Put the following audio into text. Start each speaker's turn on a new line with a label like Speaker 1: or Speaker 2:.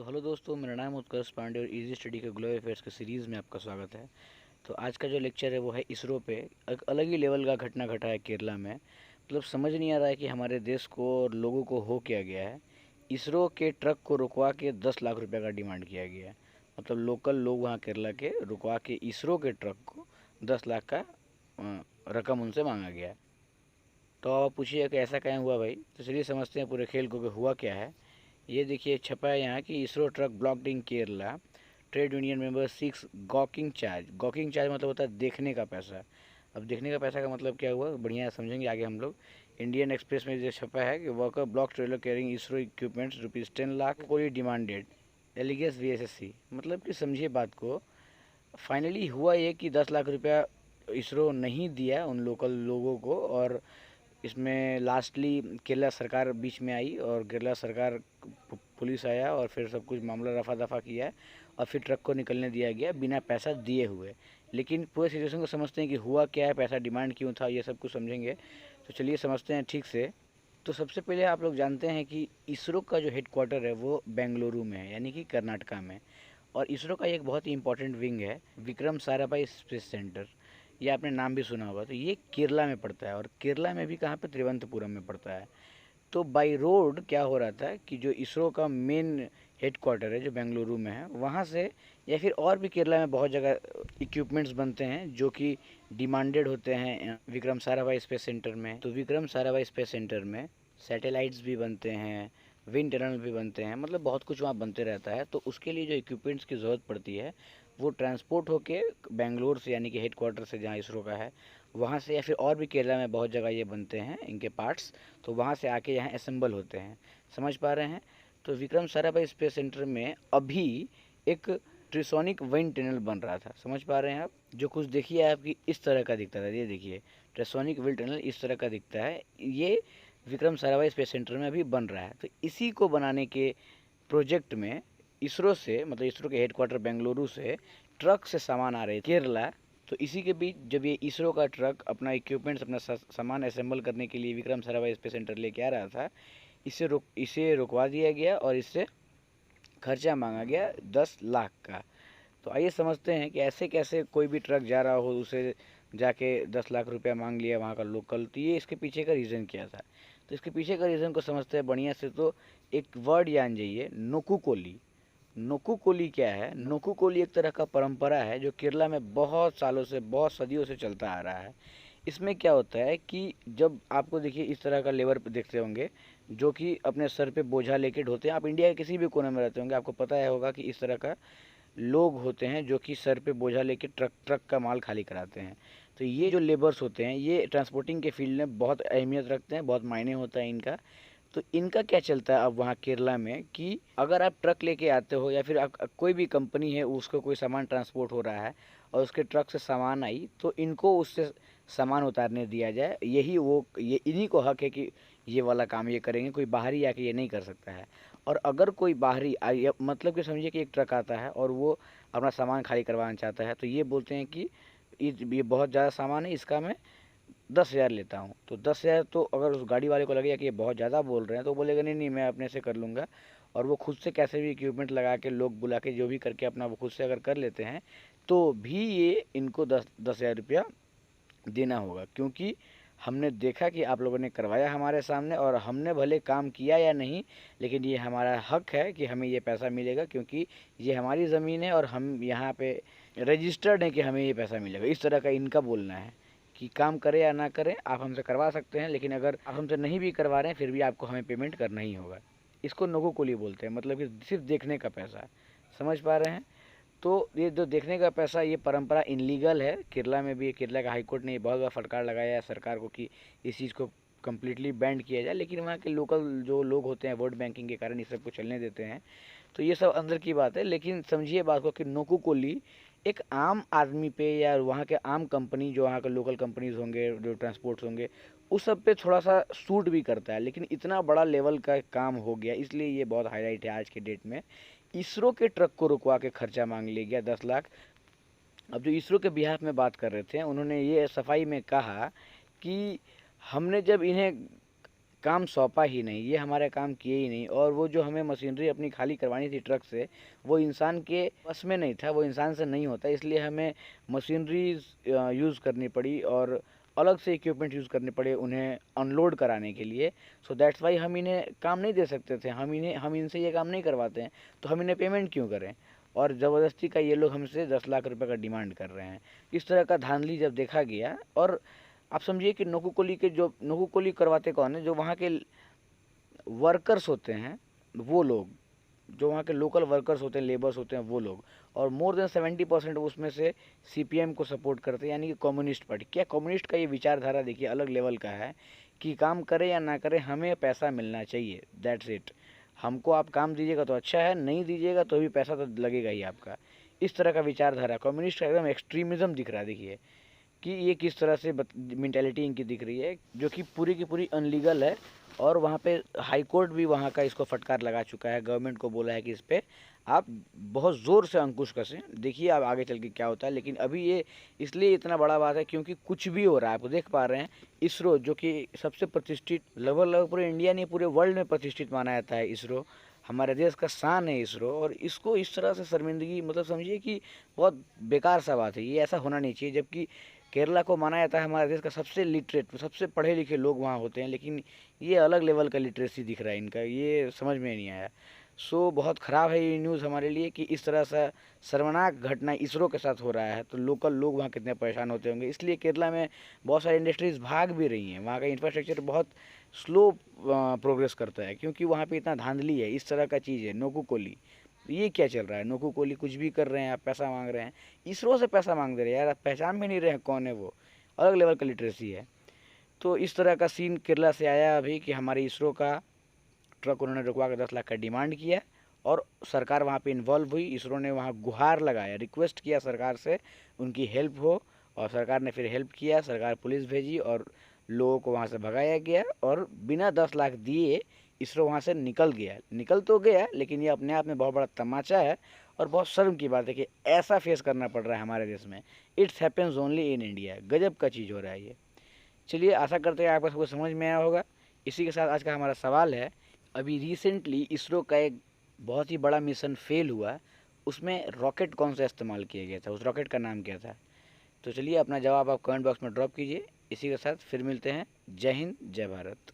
Speaker 1: Hello दोस्तों, मेरा नाम उत्कर्ष पांडे और इजी स्टडी के ग्लोबल अफेयर्स के सीरीज़ में आपका स्वागत है। तो आज का जो लेक्चर है वो है इसरो पे। एक अलग ही लेवल का घटना घटा है केरला में। मतलब समझ नहीं आ रहा है कि हमारे देश को और लोगों को हो क्या गया है। इसरो के ट्रक को रुकवा के 10 लाख रुपए का डिमांड किया गया है। मतलब लोकल लोग वहाँ केरला के रुकवा के इसरो के ट्रक को 10 लाख का रकम उनसे मांगा गया है। तो आप पूछिए कि ऐसा क्या हुआ भाई। तो चलिए समझते हैं पूरे खेल को कि हुआ क्या है। ये देखिए छपा है यहाँ कि ISRO truck blocked in Kerala, trade union member seeks gawking charge. Gawking charge मतलब होता है देखने का पैसा। अब देखने का पैसा का मतलब क्या हुआ, बढ़िया समझेंगे आगे हम लोग। इंडियन एक्सप्रेस में जो छपा है कि worker block trailer carrying ISRO equipments ₹10 lakh कोई डिमांडेड एलिगेस VSSC। मतलब कि समझिए बात को। फाइनली हुआ ये कि 10 लाख रुपया इसरो नहीं दिया उन लोकल लोगों को, और इसमें लास्टली केरला सरकार बीच में आई और केरला सरकार पुलिस आया और फिर सब कुछ मामला रफा दफा किया और फिर ट्रक को निकलने दिया गया बिना पैसा दिए हुए। लेकिन पूरे सिचुएशन को समझते हैं कि हुआ क्या है, पैसा डिमांड क्यों था, ये सब कुछ समझेंगे। तो चलिए समझते हैं ठीक से। तो सबसे पहले आप लोग जानते हैं कि इसरो का जो हेडक्वार्टर है वो बेंगलुरु में है, यानी कि कर्नाटका में। और इसरो का एक बहुत ही इंपॉर्टेंट विंग है विक्रम साराभाई स्पेस सेंटर। ये आपने नाम भी सुना होगा। तो ये केरला में पड़ता है, और केरला में भी कहाँ पे, तिरुवनंतपुरम में पड़ता है। तो बाई रोड क्या हो रहा था कि जो इसरो का मेन हेडक्वार्टर है जो बेंगलुरु में है, वहाँ से या फिर और भी केरला में बहुत जगह इक्विपमेंट्स बनते हैं जो कि डिमांडेड होते हैं विक्रम साराभाई स्पेस सेंटर में। तो विक्रम साराभाई स्पेस सेंटर में सैटेलाइट्स भी बनते हैं, विंड टनल भी बनते हैं, मतलब बहुत कुछ वहाँ बनते रहता है। तो उसके लिए जो इक्विपमेंट्स की ज़रूरत पड़ती है वो ट्रांसपोर्ट होके बेंगलोर से, यानी कि हेडक्वार्टर से जहाँ इसरो का है वहाँ से, या फिर और भी केरला में बहुत जगह ये बनते हैं इनके पार्ट्स, तो वहाँ से आके यहाँ असेंबल होते हैं। समझ पा रहे हैं। तो विक्रम साराभाई स्पेस सेंटर में अभी एक ट्रिसोनिक विंड टनल बन रहा था। समझ पा रहे हैं आप। जो कुछ देखिए आपकी इस तरह का दिखता था, ये देखिए ट्रिसोनिक विंड टनल इस तरह का दिखता है। ये विक्रम साराभाई स्पेस सेंटर में अभी बन रहा है। तो इसी को बनाने के प्रोजेक्ट में इसरो से, मतलब इसरो के हेडक्वार्टर बेंगलुरु से ट्रक से सामान आ रहे केरला। तो इसी के बीच जब ये इसरो का ट्रक अपना इक्विपमेंट्स, अपना सामान असेंबल करने के लिए विक्रम साराभाई स्पेस सेंटर लेके आ रहा था, इसे रुकवा दिया गया और इससे खर्चा मांगा गया 10 लाख का। तो आइए समझते हैं कि ऐसे कैसे कोई भी ट्रक जा रहा हो उसे जाके 10 लाख रुपया मांग लिया वहाँ का लोकल। तो ये इसके पीछे का रीज़न क्या था। तो इसके पीछे का रीज़न को समझते हैं बढ़िया से। तो एक वर्ड जान जाइए, नोकुकोली। नोकुकोली क्या है? नोकुकोली एक तरह का परंपरा है जो केरला में बहुत सालों से, बहुत सदियों से चलता आ रहा है। इसमें क्या होता है कि जब आपको देखिए इस तरह का लेबर देखते होंगे जो कि अपने सर पे बोझा लेके ढोते हैं। आप इंडिया के किसी भी कोने में रहते होंगे, आपको पता है होगा कि इस तरह का लोग होते हैं जो कि सर पे बोझा लेके ट्रक ट्रक का माल खाली कराते हैं। तो ये जो लेबर्स होते हैं ये ट्रांसपोर्टिंग के फील्ड में बहुत अहमियत रखते हैं, बहुत मायने होता है इनका। तो इनका क्या चलता है अब वहाँ केरला में कि अगर आप ट्रक लेके आते हो या फिर आप कोई भी कंपनी है उसको कोई सामान ट्रांसपोर्ट हो रहा है और उसके ट्रक से सामान आई, तो इनको उससे सामान उतारने दिया जाए। यही वो, ये इन्हीं को हक है कि ये वाला काम ये करेंगे, कोई बाहरी आके ये नहीं कर सकता है। और अगर कोई बाहरी मतलब कि समझिए कि एक ट्रक आता है और वो अपना सामान खाली करवाना चाहता है, तो ये बोलते हैं कि ये बहुत ज़्यादा सामान है, इसका मैं 10,000 लेता हूँ। तो 10,000 तो अगर उस गाड़ी वाले को लगेगा कि ये बहुत ज़्यादा बोल रहे हैं, तो बोलेगा नहीं नहीं मैं अपने से कर लूँगा। और वो खुद से कैसे भी इक्विपमेंट लगा के, लोग बुला के, जो भी करके अपना वो खुद से अगर कर लेते हैं, तो भी ये इनको 10,000 रुपया देना होगा। क्योंकि हमने देखा कि आप लोगों ने करवाया हमारे सामने, और हमने भले काम किया या नहीं, लेकिन ये हमारा हक है कि हमें ये पैसा मिलेगा, क्योंकि ये हमारी ज़मीन है और हम यहाँ पे रजिस्टर्ड हैं कि हमें ये पैसा मिलेगा। इस तरह का इनका बोलना है कि काम करें या ना करें, आप हमसे करवा सकते हैं, लेकिन अगर आप हमसे नहीं भी करवा रहे हैं फिर भी आपको हमें पेमेंट करना ही होगा। इसको नोकुकुली बोलते हैं, मतलब कि सिर्फ देखने का पैसा। समझ पा रहे हैं। तो ये जो देखने का पैसा, ये परंपरा इनलीगल है केरला में भी। केरला का हाई कोर्ट ने बहुत बड़ा फटकार लगाया है सरकार को कि इस चीज़ को कम्प्लीटली बैंड किया जाए, लेकिन वहाँ के लोकल जो लोग होते हैं वोट बैंकिंग के कारण इस सब को चलने देते हैं। तो ये सब अंदर की बात है। लेकिन समझिए बात को कि नोकुकुली एक आम आदमी पे या वहाँ के आम कंपनी, जो वहाँ के लोकल कंपनीज होंगे, जो ट्रांसपोर्ट्स होंगे, उस सब पे थोड़ा सा सूट भी करता है। लेकिन इतना बड़ा लेवल का काम हो गया, इसलिए ये बहुत हाईलाइट है आज के डेट में। इसरो के ट्रक को रुकवा के खर्चा मांग लिया गया 10 लाख। अब जो इसरो के बिहाफ में बात कर रहे थे, उन्होंने ये सफाई में कहा कि हमने जब इन्हें काम सौंपा ही नहीं, ये हमारा काम किए ही नहीं। और वो जो हमें मशीनरी अपनी खाली करवानी थी ट्रक से, वो इंसान के बस में नहीं था, वो इंसान से नहीं होता, इसलिए हमें मशीनरीज यूज़ करनी पड़ी और अलग से इक्विपमेंट यूज़ करने पड़े उन्हें अनलोड कराने के लिए। सो दैट्स वाई हम इन्हें काम नहीं दे सकते थे, हम इनसे ये काम नहीं करवाते हैं, तो हम इन्हें पेमेंट क्यों करें। और ज़बरदस्ती का ये लोग हमसे 10 लाख रुपए का डिमांड कर रहे हैं। इस तरह का धांधली जब देखा गया, और आप समझिए कि नोकुकुली के जो नोकुकुली करवाते कौन है, जो वहाँ के वर्कर्स होते हैं, वो लोग, जो वहाँ के लोकल वर्कर्स होते हैं, लेबर्स होते हैं, वो लोग। और मोर देन 70% उसमें से सीपीएम को सपोर्ट करते हैं, यानी कि कम्युनिस्ट पार्टी। क्या कम्युनिस्ट का ये विचारधारा देखिए अलग लेवल का है कि काम करे या ना करे हमें पैसा मिलना चाहिए, दैट्स इट। हमको आप काम दीजिएगा तो अच्छा है, नहीं दीजिएगा तो भी पैसा तो लगेगा ही आपका। इस तरह का विचारधारा कम्युनिस्ट का एकदम एक्सट्रीमिज्म दिख रहा है। देखिए कि ये किस तरह से मेंटेलिटी इनकी दिख रही है, जो कि पूरी की पूरी अनलीगल है। और वहाँ पे हाई कोर्ट भी वहाँ का इसको फटकार लगा चुका है, गवर्नमेंट को बोला है कि इस पे आप बहुत ज़ोर से अंकुश कसें, देखिए आप आगे चल के क्या होता है। लेकिन अभी ये इसलिए इतना बड़ा बात है क्योंकि कुछ भी हो रहा है, आप देख पा रहे हैं। इसरो जो कि सबसे प्रतिष्ठित, लगभग लगभग पूरे इंडिया नहीं पूरे वर्ल्ड में प्रतिष्ठित माना जाता है इसरो, हमारे देश का शान है इसरो, और इसको इस तरह से शर्मिंदगी, मतलब समझिए कि बहुत बेकार सा बात है, ये ऐसा होना नहीं चाहिए। जबकि केरला को माना जाता है हमारे देश का सबसे लिटरेट, सबसे पढ़े लिखे लोग वहाँ होते हैं, लेकिन ये अलग लेवल का लिटरेसी दिख रहा है इनका, ये समझ में नहीं आया। सो बहुत ख़राब है ये न्यूज़ हमारे लिए कि इस तरह सा शर्मनाक घटना इसरो के साथ हो रहा है, तो लोकल लोग वहाँ कितने परेशान होते होंगे। इसलिए केरला में बहुत सारी इंडस्ट्रीज़ भाग भी रही हैं, वहाँ का इंफ्रास्ट्रक्चर बहुत स्लो प्रोग्रेस करता है, क्योंकि वहाँ पे इतना धांधली है, इस तरह का चीज़ है नोकुकोली। ये क्या चल रहा है, नोकुकोली कुछ भी कर रहे हैं, आप पैसा मांग रहे हैं, इसरो से पैसा मांग दे रहे हैं यार, आप पहचान भी नहीं रहे हैं कौन है वो, अलग लेवल का लिटरेसी है। तो इस तरह का सीन केरला से आया अभी कि हमारे इसरो का ट्रक उन्होंने रुकवा कर 10 लाख का डिमांड किया, और सरकार वहाँ पे इन्वॉल्व हुई। इसरो ने वहाँ गुहार लगाया, रिक्वेस्ट किया सरकार से उनकी हेल्प हो, और सरकार ने फिर हेल्प किया, सरकार पुलिस भेजी और लोगों को वहाँ से भगाया गया, और बिना 10 लाख दिए इसरो वहाँ से निकल गया। निकल तो गया, लेकिन ये अपने आप में बहुत बड़ा तमाचा है और बहुत शर्म की बात है कि ऐसा फेस करना पड़ रहा है हमारे देश में। It's happens only in India, गजब का चीज़ हो रहा है ये। चलिए आशा करते हैं आपको सबको समझ में आया होगा। इसी के साथ आज का हमारा सवाल है, अभी रिसेंटली इसरो का एक बहुत ही बड़ा मिशन फेल हुआ, उसमें रॉकेट कौन सा इस्तेमाल किया गया था, उस रॉकेट का नाम क्या था। तो चलिए अपना जवाब आप कमेंट बॉक्स में ड्रॉप कीजिए। इसी के साथ फिर मिलते हैं। जय हिंद, जय भारत।